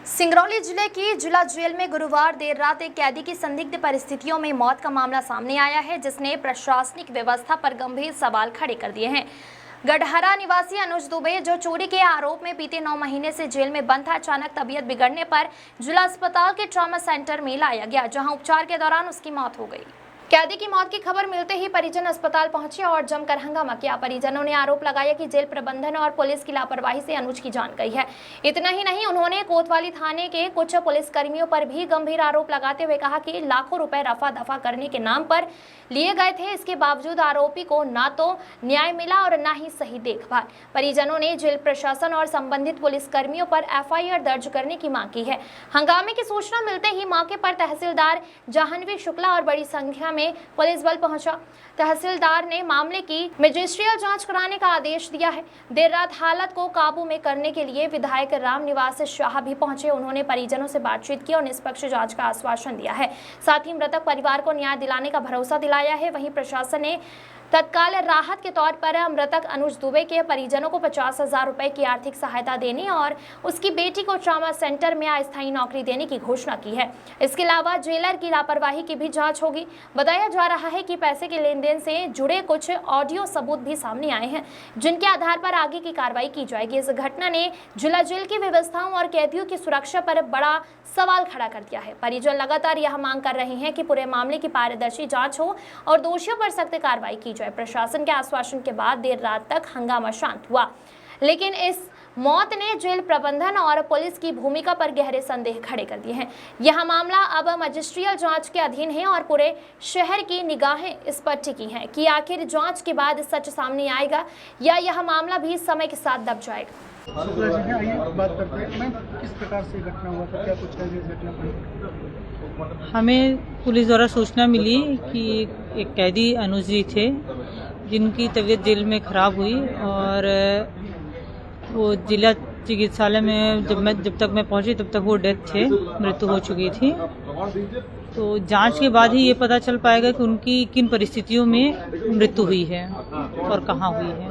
सिंगरौली जिले की जिला जेल में गुरुवार देर रात एक कैदी की संदिग्ध परिस्थितियों में मौत का मामला सामने आया है, जिसने प्रशासनिक व्यवस्था पर गंभीर सवाल खड़े कर दिए हैं। गढ़हरा निवासी अनुज दुबे, जो चोरी के आरोप में बीते 9 महीने से जेल में बंद था, अचानक तबीयत बिगड़ने पर जिला अस्पताल के ट्रॉमा सेंटर में लाया गया, जहां उपचार के दौरान उसकी मौत हो गई। कैदी की मौत की खबर मिलते ही परिजन अस्पताल पहुंचे और जमकर हंगामा किया। परिजनों ने आरोप लगाया कि जेल प्रबंधन और पुलिस की लापरवाही से अनुज की जान गई है। इतना ही नहीं, उन्होंने कोतवाली थाने के कुछ पुलिस कर्मियों पर भी गंभीर आरोप लगाते हुए कहा कि लाखों रुपए रफा दफा करने के नाम पर लिए गए थे। इसके बावजूद आरोपी को ना तो न्याय मिला और न ही सही देखभाल। परिजनों ने जेल प्रशासन और संबंधित पुलिस कर्मियों पर FIR दर्ज करने की मांग की है। हंगामे की सूचना मिलते ही मौके पर तहसीलदार जाह्नवी शुक्ला और बड़ी संख्या में पुलिस बल पहुंचा। तहसीलदार ने मामले की मजिस्ट्रियल जांच कराने का आदेश दिया है। देर रात हालत को काबू में करने के लिए विधायक रामनिवास शाह भी पहुंचे। उन्होंने परिजनों से बातचीत की और निष्पक्ष जांच का आश्वासन दिया है। साथ ही मृतक परिवार को न्याय दिलाने का भरोसा दिलाया है। वहीं प्रशासन ने तत्काल राहत के तौर पर मृतक अनुज दुबे के परिजनों को 50,000 रुपए की आर्थिक सहायता देने और उसकी बेटी को ट्रॉमा सेंटर में अस्थायी नौकरी देने की घोषणा की है। इसके अलावा जेलर की लापरवाही की भी जांच होगी। बताया जा रहा है कि पैसे के लेन देन से जुड़े कुछ ऑडियो सबूत भी सामने आए हैं, जिनके आधार पर आगे की कार्रवाई की जाएगी। इस घटना ने जिला जेल की व्यवस्थाओं और कैदियों की सुरक्षा पर बड़ा सवाल खड़ा कर दिया है। परिजन लगातार यह मांग कर रहे हैं कि पूरे मामले की पारदर्शी जांच हो और दोषियों पर सख्त कार्रवाई की जाए। प्रशासन के आश्वासन के बाद देर रात तक हंगामा शांत हुआ, लेकिन इस मौत ने जेल प्रबंधन और पुलिस की भूमिका पर गहरे संदेह खड़े कर दिए हैं। यह मामला अब मजिस्ट्रियल जांच के अधीन है और पूरे शहर की निगाहें इस पर टिकी हैं कि आखिर जांच के बाद सच सामने आएगा या यह मामला भी समय के साथ दब जाएगा। आइए बात करते हैं। मैम, किस प्रकार से घटना हुआ था, क्या कुछ है इस घटना पर? हमें पुलिस द्वारा सूचना मिली कि एक कैदी अनुज जी थे, जिनकी तबीयत जेल में खराब हुई और वो जिला चिकित्सालय में जब तक मैं पहुंची तब तक वो डेथ थे, मृत्यु हो चुकी थी। तो जांच के बाद ही ये पता चल पाएगा कि उनकी किन परिस्थितियों में मृत्यु हुई है और कहाँ हुई है।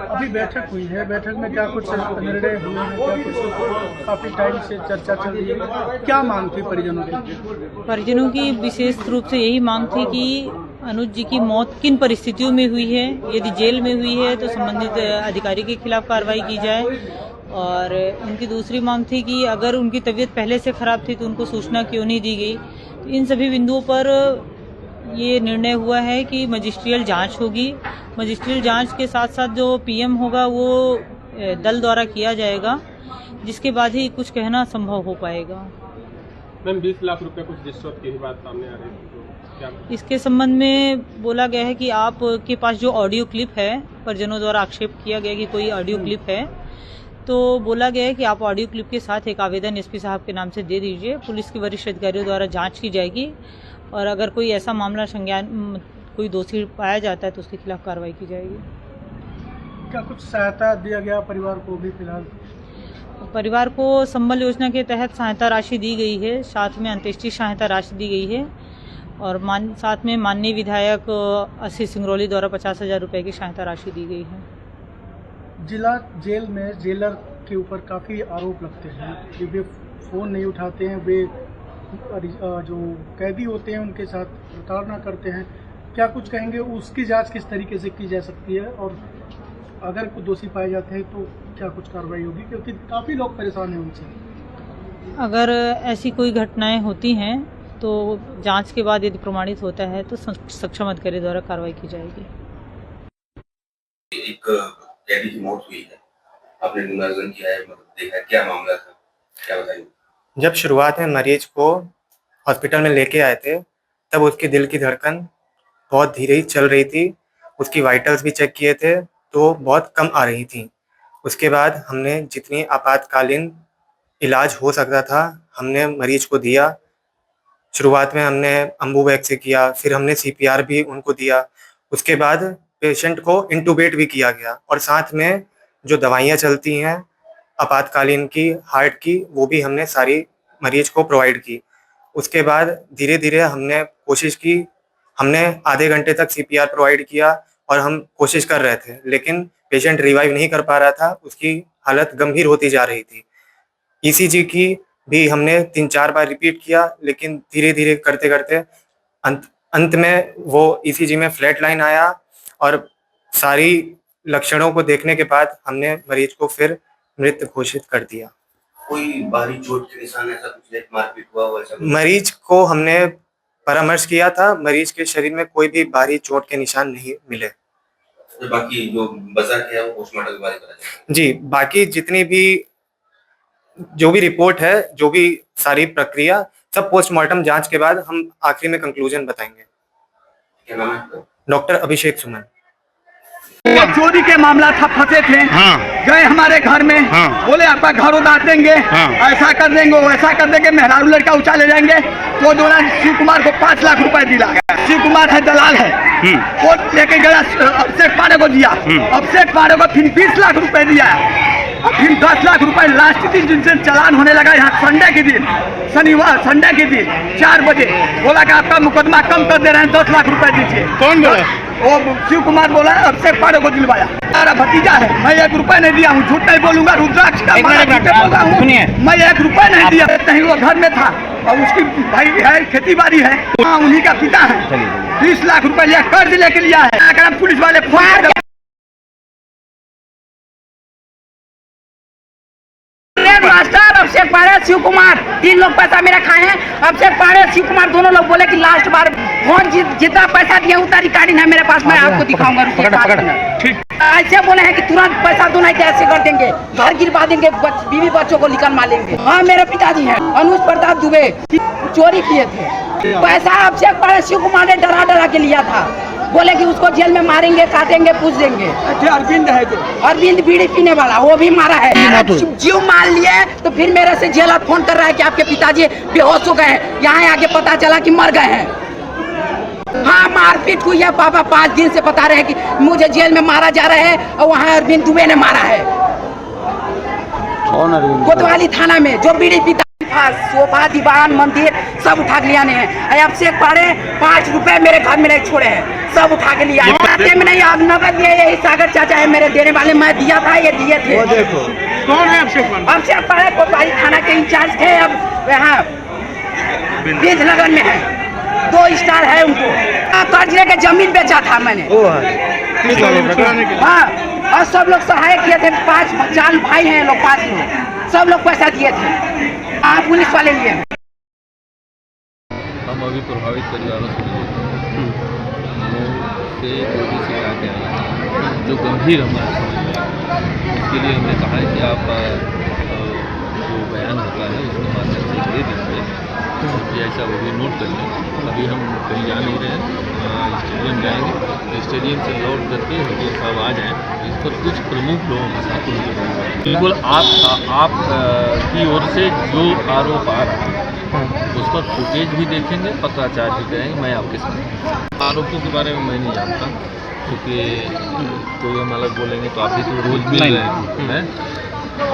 अभी बैठक हुई है, बैठक में क्या कुछ निर्णय हुए हैं, क्या कुछ काफी टाइम से चर्चा चल रही है, क्या मांग थी परिजनों की? परिजनों की विशेष रूप से यही मांग थी कि अनुज जी की मौत किन परिस्थितियों में हुई है। यदि जेल में हुई है तो संबंधित अधिकारी के खिलाफ कार्रवाई की जाए, और उनकी दूसरी मांग थी कि अगर उनकी तबीयत पहले से खराब थी तो उनको सूचना क्यों नहीं दी गई। तो इन सभी बिंदुओं पर ये निर्णय हुआ है कि मजिस्ट्रियल जांच होगी। मजिस्ट्रियल जांच के साथ साथ जो PM होगा वो दल द्वारा किया जाएगा, जिसके बाद ही कुछ कहना संभव हो पाएगा। मैम, 20 लाख रुपए कुछ रिश्वत की ही बात सामने आ रही थी, तो क्या? इसके संबंध में बोला गया है कि आपके पास जो ऑडियो क्लिप है, परिजनों द्वारा आक्षेप किया गया कि कोई ऑडियो क्लिप है, तो बोला गया है कि आप ऑडियो क्लिप के साथ एक आवेदन SP साहब के नाम से दे दीजिए। पुलिस के वरिष्ठ अधिकारियों द्वारा जांच की जाएगी और अगर कोई ऐसा मामला संज्ञान कोई दोषी पाया जाता है तो उसके खिलाफ कार्रवाई की जाएगी। क्या कुछ सहायता दिया गया परिवार को भी? फिलहाल परिवार को संबल योजना के तहत सहायता राशि दी गई है, साथ में अंत्येष्टि सहायता राशि दी गई है और साथ में माननीय विधायक अस्सी सिंगरौली द्वारा 50,000 रुपए की सहायता राशि दी गई है। जिला जेल में जेलर के ऊपर काफ़ी आरोप लगते हैं कि वे फ़ोन नहीं उठाते हैं, वे जो कैदी होते हैं उनके साथ प्रताड़ना करते हैं। क्या कुछ कहेंगे, उसकी जांच किस तरीके से की जा सकती है और अगर कुछ दोषी पाए जाते हैं तो क्या कुछ कार्रवाई होगी, क्योंकि काफ़ी लोग परेशान हैं उनसे? अगर ऐसी कोई घटनाएं होती हैं तो जांच के बाद यदि प्रमाणित होता है तो सक्षम अधिकारी द्वारा कार्रवाई की जाएगी। एक कैदी की मौत हुई है, आपने निरीक्षण किया है, मतलब देखा है, क्या मामला था, क्या बताइए? जब शुरुआत में मरीज को हॉस्पिटल में लेके आए थे तब उसके दिल की धड़कन बहुत धीरे ही चल रही थी। उसकी वाइटल्स भी चेक किए थे तो बहुत कम आ रही थी। उसके बाद हमने जितनी आपातकालीन इलाज हो सकता था हमने मरीज को दिया। शुरुआत में हमने अम्बुवैक्स से किया, फिर हमने CPR भी उनको दिया। उसके बाद पेशेंट को इंटूबेट भी किया गया और साथ में जो दवाइयाँ चलती हैं आपातकालीन की, हार्ट की, वो भी हमने सारी मरीज को प्रोवाइड की। उसके बाद धीरे धीरे हमने कोशिश की, हमने आधे घंटे तक CPR प्रोवाइड किया और हम कोशिश कर रहे थे, लेकिन पेशेंट रिवाइव नहीं कर पा रहा था, उसकी हालत गंभीर होती जा रही थी। ईसीजी की भी हमने 3-4 बार रिपीट किया, लेकिन धीरे धीरे करते करते अंत में वो ईसीजी में फ्लैट लाइन आया और सारी लक्षणों को देखने के बाद हमने मरीज को फिर मृत घोषित कर दिया। कोई बाहरी चोट के निशान ऐसा कुछ है, मारपीट हुआ हो ऐसा कुछ? मरीज को हमने परामर्श किया था, मरीज के शरीर में कोई भी बाहरी चोट के निशान नहीं मिले। तो बाकी जो बचा के है वो पोस्टमार्टम के बाद करा जाएगा? जी, बाकी जितनी भी जो भी रिपोर्ट है, जो भी सारी प्रक्रिया, सब पोस्टमार्टम जांच के बाद हम आखिरी में कंक्लूजन बताएंगे। क्या नाम है आपका? डॉक्टर अभिषेक सुमन। चोरी के मामला था, फंसे थे, गए हमारे घर में, बोले आपका घर उतार देंगे, ऐसा कर देंगे, वैसा कर देंगे, मेहरारू लड़का उठा ले जाएंगे। वो दौरान शिव कुमार को 5 लाख रुपए दिला। शिव कुमार है दलाल है, वो लेके गया अभिषेक पांडे को दिया, अभिषेक पांडे को फिर 20 लाख रुपए दिया, और फिर 10 लाख रुपए लास्ट दिन जिनसे चालान होने लगा यहाँ संडे के दिन, शनिवार संडे के दिन 4 बजे बोला कि आपका मुकदमा कम कर दे रहे हैं, 10 लाख रुपए दीजिए। कौन बोला? वो शिव कुमार बोला, अभिषेक पांडे को दिलवाया। मेरा भतीजा है, मैं 1 रुपए नहीं दिया हूँ, झूठ नहीं बोलूंगा, रुद्राक्ष का बोल रहा हूँ, मैं 1 रुपए नहीं दिया। नहीं, वो घर में था और उसकी भाई है, खेती बाड़ी है, उन्हीं का पिता है। 20 लाख रुपए लिया, कर्ज लेके लिया है। पुलिस वाले फोन मास्टर अभिषेक पांडे, शिव कुमार, 3 लोग पैसा मेरा खाए हैं। अभिषेक पांडे, शिव कुमार दोनों लोग बोले कि लास्ट बार फोन जितना पैसा दिया उतना रिकॉर्डिंग है मेरे पास, मैं आपको दिखाऊंगा। ऐसे बोले हैं कि तुरंत पैसा दो नहीं तो ऐसे कर देंगे, घर गिरवा देंगे, बीवी बच्चों को निकल मारेंगे। हाँ, मेरे पिताजी हैं अनुज प्रताप दुबे, चोरी किए थे पैसा। अभिषेक पांडे, शिव कुमार ने डरा डरा के लिया था, बोले कि उसको जेल में मारेंगे, काटेंगे, पूछ देंगे। अरविंद है जो अरविंद बीड़ी पीने वाला, वो भी मारा है। जीव मार लिए तो फिर मेरे से जेलर फोन कर रहा है कि आपके पिताजी बेहोश हो गए हैं, यहाँ आके पता चला कि मर गए हैं। हाँ, मारपीट हुई है पापा, 5 दिन से बता रहे हैं कि मुझे जेल में मारा जा रहा है, और वहाँ अरविंद दुबे ने मारा है। कोतवाली थाना में जो बीड़ी पीता, सोफा, दीवान, मंदिर सब उठा के लिया है। अभिषेक पांडे 5 रुपए मेरे घर में नहीं छोड़े हैं, सब उठा के लिया है। में नहीं नगद दिए, यही सागर चाचा है मेरे देने वाले, मैं दिया था, ये दिए थे। कौन है अभिषेक पांडे कोतवाली थाना के इंचार्ज थे, अब यहाँ बीजनगर में है, 2 स्टार है उनको। कर्ज लेके जमीन बेचा था मैंने। हाँ, और सब लोग सहायक किए थे, 5 भाई हैं लोग, 5 लोग, सब लोग पैसा दिए थे। आप पुलिस वाले लिए हम अभी प्रभावित परिवारों से मिले से चोरी से आके आए, जो गंभीर हमारे समझ में आया। उसके लिए हमने कहा है कि आप जो बयान होता है उसके माध्यम से दे दीजिए, कि ऐसा वो भी नोट कर लें। अभी हम कहीं जा नहीं रहे हैं, स्टेडियम जाएंगे, स्टेडियम से लौट करके वकील साहब आ जाएँ, इस पर कुछ प्रमुख लोगों के साथ उनके बिल्कुल आप की ओर से जो आरोप आ रहा है उस पर फुटेज भी देखेंगे, पत्राचार भी करेंगे। मैं आपके साथ आरोपों के बारे में मैं नहीं जानता, क्योंकि कोई हम अलग बोलेंगे तो आप भी तो रोज मिल रहे हैं।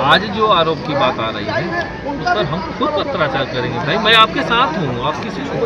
आज जो आरोप की बात आ रही है उस पर हम खुद पत्राचार करेंगे। भाई, मैं आपके साथ हूँ, आप किसी को